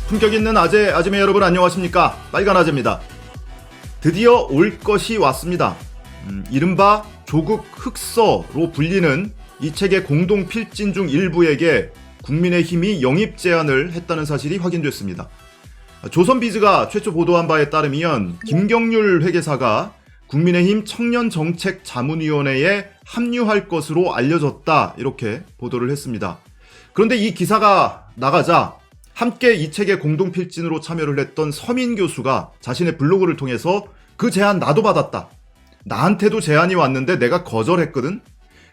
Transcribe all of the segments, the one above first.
품격 있는 아재매 여러분 안녕하십니까? 빨간 아재입니다. 드디어 올 것이 왔습니다. 이른바 조국 흑서로 불리는 이 책의 공동 필진 중 일부에게 국민의힘이 영입 제안을 했다는 사실이 확인됐습니다. 조선비즈가 최초 보도한 바에 따르면 김경률 회계사가 국민의힘 청년정책자문위원회에 합류할 것으로 알려졌다, 이렇게 보도를 했습니다. 그런데 이 기사가 나가자 함께 이 책의 공동 필진으로 참여를 했던 서민 교수가 자신의 블로그를 통해서 그 제안 나도 받았다. 나한테도 제안이 왔는데 내가 거절했거든.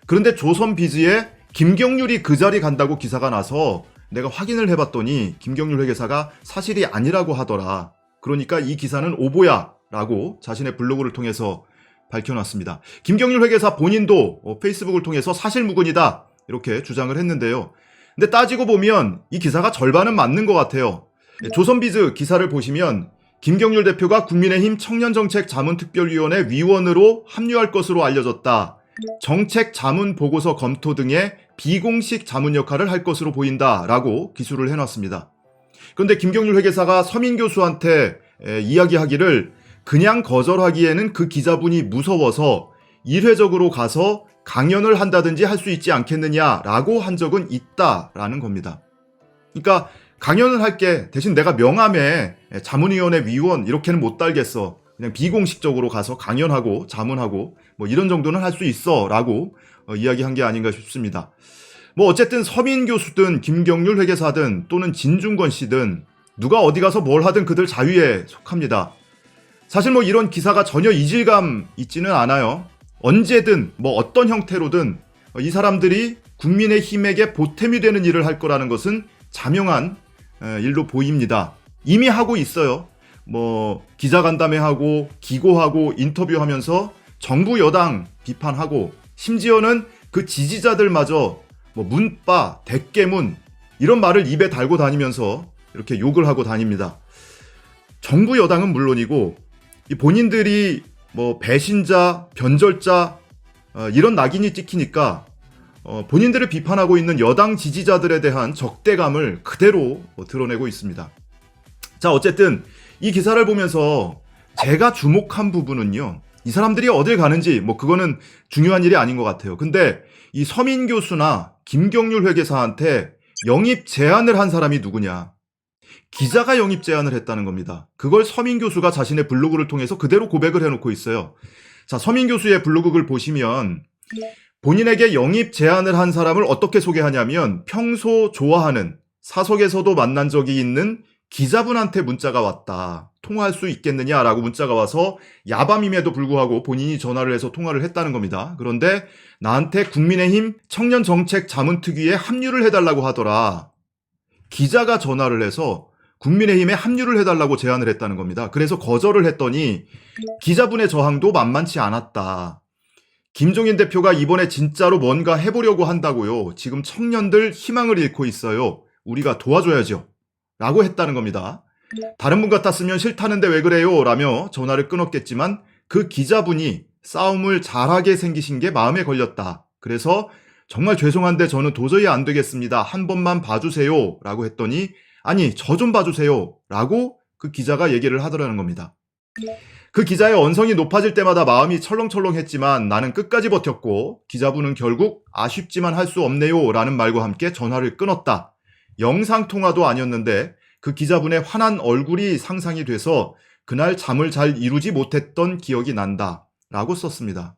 그런데 조선비즈에 김경률이 그 자리 간다고 기사가 나서 내가 확인을 해봤더니 김경률 회계사가 사실이 아니라고 하더라. 그러니까 이 기사는 오보야 라고 자신의 블로그를 통해서 밝혀놨습니다. 김경률 회계사 본인도 페이스북을 통해서 사실무근이다 이렇게 주장을 했는데요. 근데 따지고 보면 이 기사가 절반은 맞는 것 같아요. 조선비즈 기사를 보시면 김경률 대표가 국민의힘 청년정책자문특별위원회 위원으로 합류할 것으로 알려졌다. 정책자문보고서 검토 등의 비공식 자문 역할을 할 것으로 보인다라고 기술을 해놨습니다. 그런데 김경률 회계사가 서민 교수한테 이야기하기를 그냥 거절하기에는 그 기자분이 무서워서 일회적으로 가서 강연을 한다든지 할 수 있지 않겠느냐라고 한 적은 있다라는 겁니다. 그러니까 강연을 할게, 대신 내가 명함에 자문위원회 위원 이렇게는 못 달겠어. 그냥 비공식적으로 가서 강연하고 자문하고 뭐 이런 정도는 할 수 있어 라고 이야기한 게 아닌가 싶습니다. 뭐 어쨌든 서민 교수든 김경률 회계사든 또는 진중권 씨든 누가 어디 가서 뭘 하든 그들 자유에 속합니다. 사실 뭐 이런 기사가 전혀 이질감 있지는 않아요. 언제든 뭐 어떤 형태로든 이 사람들이 국민의힘에게 보탬이 되는 일을 할 거라는 것은 자명한 일로 보입니다. 이미 하고 있어요. 뭐 기자간담회하고 기고하고 인터뷰하면서 정부 여당 비판하고 심지어는 그 지지자들마저 뭐 문바, 대깨문 이런 말을 입에 달고 다니면서 이렇게 욕을 하고 다닙니다. 정부 여당은 물론이고 이 본인들이 뭐 배신자, 변절자 이런 낙인이 찍히니까 본인들을 비판하고 있는 여당 지지자들에 대한 적대감을 그대로 드러내고 있습니다. 자, 어쨌든 이 기사를 보면서 제가 주목한 부분은요, 이 사람들이 어딜 가는지 뭐 그거는 중요한 일이 아닌 것 같아요. 근데 이 서민 교수나 김경률 회계사한테 영입 제안을 한 사람이 누구냐? 기자가 영입 제안을 했다는 겁니다. 그걸 서민 교수가 자신의 블로그를 통해서 그대로 고백을 해놓고 있어요. 자, 서민 교수의 블로그를 보시면 본인에게 영입 제안을 한 사람을 어떻게 소개하냐면 평소 좋아하는, 사석에서도 만난 적이 있는 기자분한테 문자가 왔다. 통화할 수 있겠느냐라고 문자가 와서 야밤임에도 불구하고 본인이 전화를 해서 통화를 했다는 겁니다. 그런데 나한테 국민의힘 청년정책자문특위에 합류를 해달라고 하더라. 기자가 전화를 해서 국민의힘에 합류를 해달라고 제안을 했다는 겁니다. 그래서 거절을 했더니 기자분의 저항도 만만치 않았다. 김종인 대표가 이번에 진짜로 뭔가 해보려고 한다고요. 지금 청년들 희망을 잃고 있어요. 우리가 도와줘야죠. 라고 했다는 겁니다. 다른 분 같았으면 싫다는데 왜 그래요? 라며 전화를 끊었겠지만 그 기자분이 싸움을 잘하게 생기신 게 마음에 걸렸다. 그래서 정말 죄송한데 저는 도저히 안 되겠습니다. 한 번만 봐주세요. 라고 했더니 아니 저 좀 봐주세요. 라고 그 기자가 얘기를 하더라는 겁니다. 그 기자의 언성이 높아질 때마다 마음이 철렁철렁했지만 나는 끝까지 버텼고 기자분은 결국 아쉽지만 할 수 없네요. 라는 말과 함께 전화를 끊었다. 영상통화도 아니었는데 그 기자분의 환한 얼굴이 상상이 돼서 그날 잠을 잘 이루지 못했던 기억이 난다. 라고 썼습니다.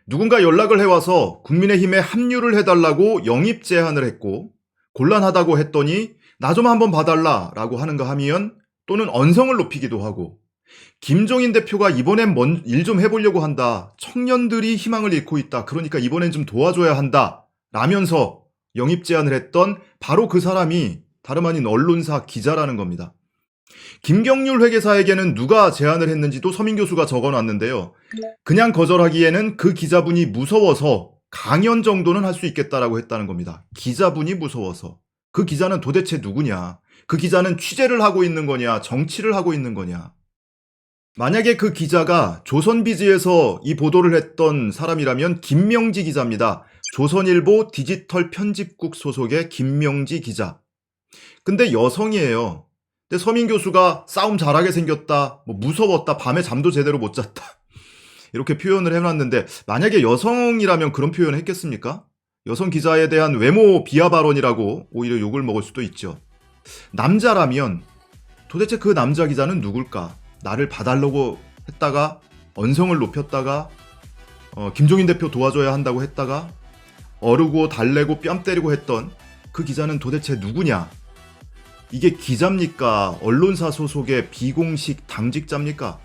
누군가 연락을 해와서 국민의힘에 합류를 해달라고 영입 제안을 했고 곤란하다고 했더니 나 좀 한번 봐달라 라고 하는가 하면 또는 언성을 높이기도 하고 김종인 대표가 이번엔 일 좀 해보려고 한다. 청년들이 희망을 잃고 있다. 그러니까 이번엔 좀 도와줘야 한다. 라면서 영입 제안을 했던 바로 그 사람이 다름 아닌 언론사 기자라는 겁니다. 김경률 회계사에게는 누가 제안을 했는지도 서민 교수가 적어놨는데요. 그냥 거절하기에는 그 기자분이 무서워서 강연 정도는 할 수 있겠다라고 했다는 겁니다. 기자분이 무서워서. 그 기자는 도대체 누구냐? 그 기자는 취재를 하고 있는 거냐? 정치를 하고 있는 거냐? 만약에 그 기자가 조선비즈에서 이 보도를 했던 사람이라면 김명지 기자입니다. 조선일보 디지털 편집국 소속의 김명지 기자. 근데 여성이에요. 근데 서민 교수가 싸움 잘하게 생겼다, 뭐 무서웠다, 밤에 잠도 제대로 못 잤다 이렇게 표현을 해놨는데 만약에 여성이라면 그런 표현을 했겠습니까? 여성 기자에 대한 외모 비하 발언이라고 오히려 욕을 먹을 수도 있죠. 남자라면 도대체 그 남자 기자는 누굴까? 나를 봐달라고 했다가 언성을 높였다가 김종인 대표 도와줘야 한다고 했다가 어르고 달래고 뺨 때리고 했던 그 기자는 도대체 누구냐? 이게 기자입니까? 언론사 소속의 비공식 당직자입니까?